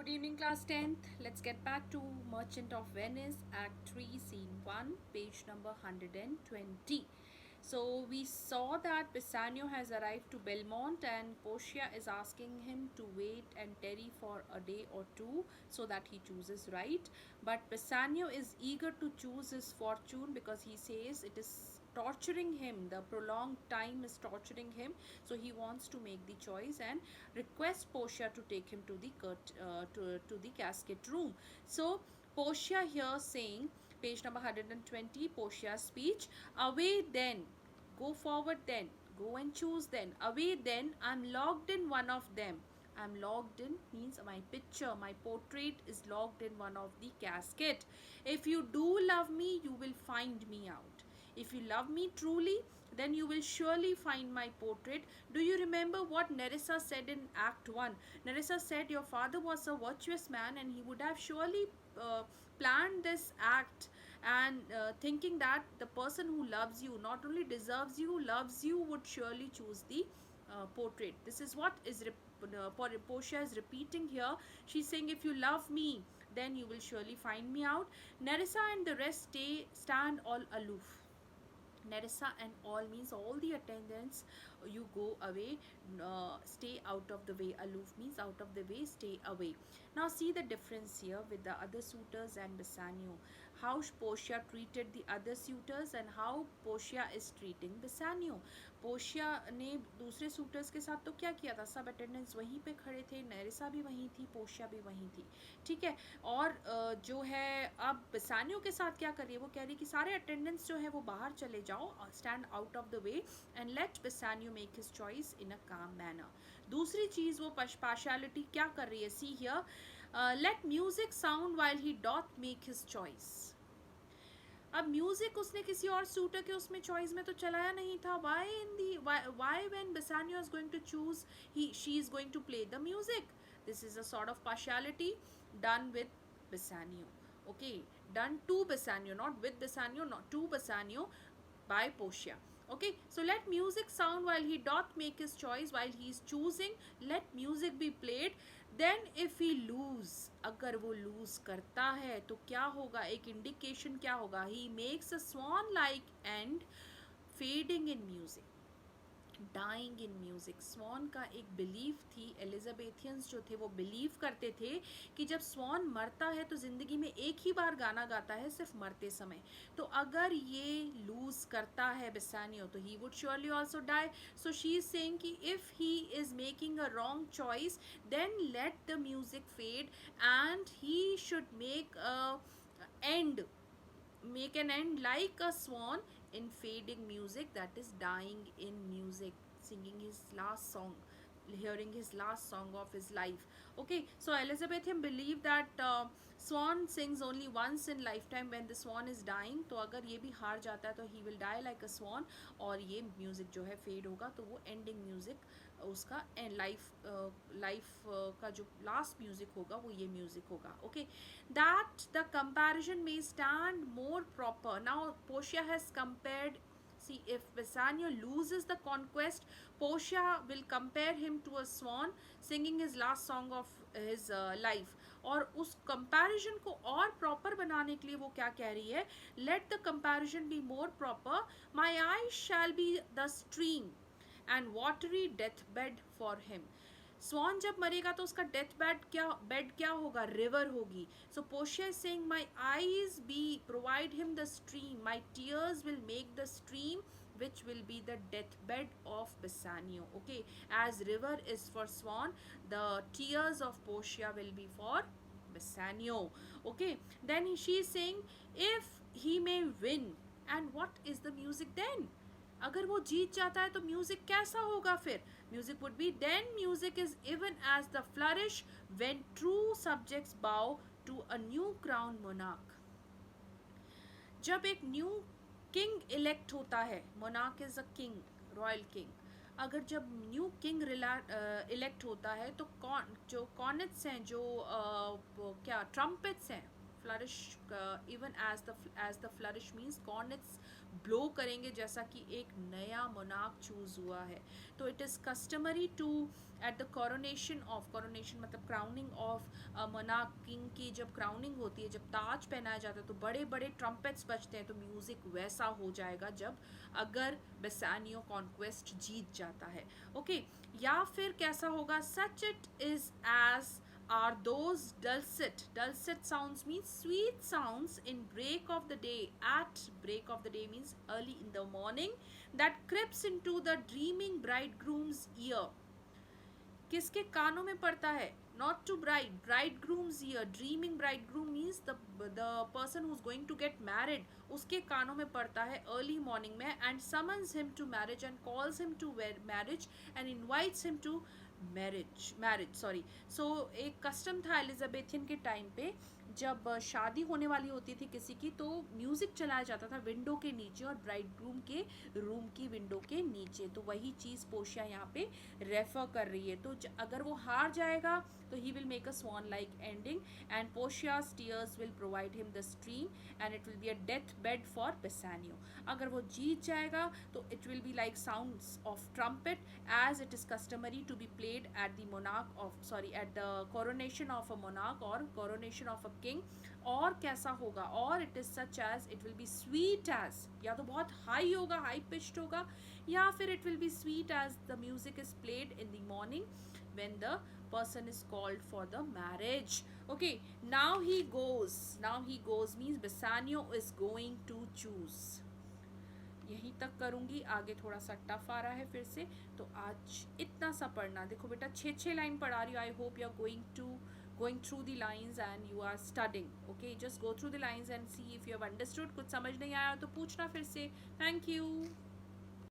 Good evening, class 10th. Let's get back to Merchant of Venice, Act 3, Scene 1, page number 120. So, we saw that Bassanio has arrived to Belmont and Portia is asking him to wait and tarry for a day or two so that he chooses right. But Bassanio is eager to choose his fortune because he says it is torturing him, the prolonged time is torturing him, so he wants to make the choice and request Portia to take him to the to the casket room. So Portia here saying, page number 120, Portia's speech: away then, go forward then, go and choose then, away then, I'm logged in one of them. I'm logged in means my picture, my portrait is logged in one of the casket. If you do love me, you will find me out. If you love me truly, then you will surely find my portrait. Do you remember what Nerissa said in Act 1? Nerissa said your father was a virtuous man and he would have surely planned this act, and thinking that the person who loves you, not only deserves you, loves you, would surely choose the portrait. This is what is Portia is repeating here. She's saying, if you love me, then you will surely find me out. Nerissa and the rest stand all aloof. Nerissa and all means all the attendants, you go away, stay out of the way. Aloof means out of the way, stay away. Now see the difference here with the other suitors and Bassanio. How Portia treated the other suitors and how Portia is treating Bassanio. Portia ने दूसरे suitors के साथ तो क्या किया था, सब attendants वहीं पे खड़े थे, नेरिसा भी वहीं थी, पोर्शिया भी वहीं थी, ठीक है. और जो है अब Bassanio के साथ क्या कर रही है, वो कह रही है कि सारे attendants जो है वो बाहर चले जाओ, stand out of the way and let Bassanio make his choice in a calm manner. दूसरी चीज़ वो partiality क्या कर रही है, see here, let music sound while he doth make his choice. अब म्यूजिक उसने किसी और सूटर के उसमें चॉइस में तो चलाया नहीं था. Why when Bassanio is going to choose, she is going to play the music. This is a sort of partiality done with Bassanio. Okay, done to Bassanio, not with Bassanio, not to Bassanio, by Portia. Okay, so let music sound while he doth make his choice, while he is choosing, let music be played. Then if he lose, अगर वो lose करता है तो क्या होगा, एक indication क्या होगा, he makes a swan like end, fading in music, dying in music. Swan का एक बिलीफ थी, एलिजाबेथियंस जो थे वो बिलीव करते थे कि जब स्वॉन मरता है तो ज़िंदगी में एक ही बार गाना गाता है, सिर्फ मरते समय. तो अगर ये लूज़ करता है Bassanio तो he would surely also die. So she is saying कि if he is making a wrong choice then let the music fade and he should make a end, make an end like a swan in fading music, that is dying in music, singing his last song, hearing his last song of his life. Okay, so Elizabethan believe that swan sings only once in lifetime when the swan is dying. तो अगर ये भी हार जाता है तो he will die like a swan और ये म्यूज़िक जो है फेड होगा, तो वो एंडिंग म्यूज़िक उसका लाइफ का जो लास्ट म्यूज़िक होगा वो ये म्यूज़िक होगा. Okay, that the comparison may stand more proper. Now Portia has compared, see, if Bassanio loses the conquest, Portia will compare him to a swan singing his last song of his life. और उस comparison को और proper बनाने के लिए वो क्या कह रही है, let the comparison be more proper, my eyes shall be the stream and watery deathbed for him. स्वान जब मरेगा तो उसका डेथ बेड क्या होगा, रिवर होगी. So Portia is saying my eyes be provide him the stream, my tears will make the stream which will be the deathbed of Bassanio. Okay, as river is for swan, the tears of Portia will be for Bassanio. Okay, then she is saying if he may win, and what is the music then? अगर वो जीत जाता है तो music कैसा होगा फिर, music would be then music is even as the flourish when true subjects bow to a new crown monarch. जब एक न्यू किंग इलेक्ट होता है, monarch is a king, royal king, अगर जब न्यू किंग इलेक्ट होता है तो जो कॉर्नेट्स हैं, जो क्या ट्रम्पेट्स हैं, flourish, even as the flourish means cornets blow करेंगे जैसा कि एक नया मोनार्क चूज हुआ है. तो it is customary to at the coronation मतलब क्राउनिंग ऑफ मोनार्क, किंग की जब क्राउनिंग होती है, जब ताज पहनाया जाता है तो बड़े बड़े ट्रम्पेट्स बजते हैं. तो म्यूजिक वैसा हो जाएगा जब अगर बेसानियो कॉन्क्वेस्ट जीत जाता है. ओके, या फिर कैसा होगा, such it is as are those dulcet sounds means sweet sounds in break of the day, at break of the day means early in the morning, that creeps into the dreaming bridegroom's ear. किसके कानों में पड़ता है, not to bridegroom's ear. Dreaming bridegroom means the person who's going to get married, उसके कानों में पड़ता है अर्ली मॉर्निंग में, and summons him to marriage and calls him to marriage and invites him to marriage sorry. So एक custom था एलिजाबेथियन के time पे, जब शादी होने वाली होती थी किसी की, तो म्यूज़िक चलाया जाता था विंडो के नीचे और ब्राइडग्रूम के रूम की विंडो के नीचे. तो वही चीज़ पोशिया यहाँ पे रेफर कर रही है. तो अगर वो हार जाएगा तो he will make a swan like ending, and Portia's tears will provide him the stream, and it will be a death bed for Bassanio. अगर वो जीत जाएगा तो it will be like sounds of trumpet, as it is customary to be played at the monarch of at the coronation of a monarch और coronation of a king. और कैसा होगा, और it is such as it will be sweet as, या तो बहुत high होगा, high pitched होगा, या फिर it will be sweet as the music is played in the morning when the person is called for the marriage. Okay, now he goes means Bassanio is going to choose. यहीं तक करूँगी, आगे थोड़ा सा tough आ रहा है फिर से. तो आज इतना सा पढ़ना. देखो बेटा 6 लाइन पढ़ा रही हूँ. I hope you are going through the lines and you are studying. Okay, just go through the lines and see if you have understood. कुछ समझ नहीं आया तो पूछना फिर से. Thank you.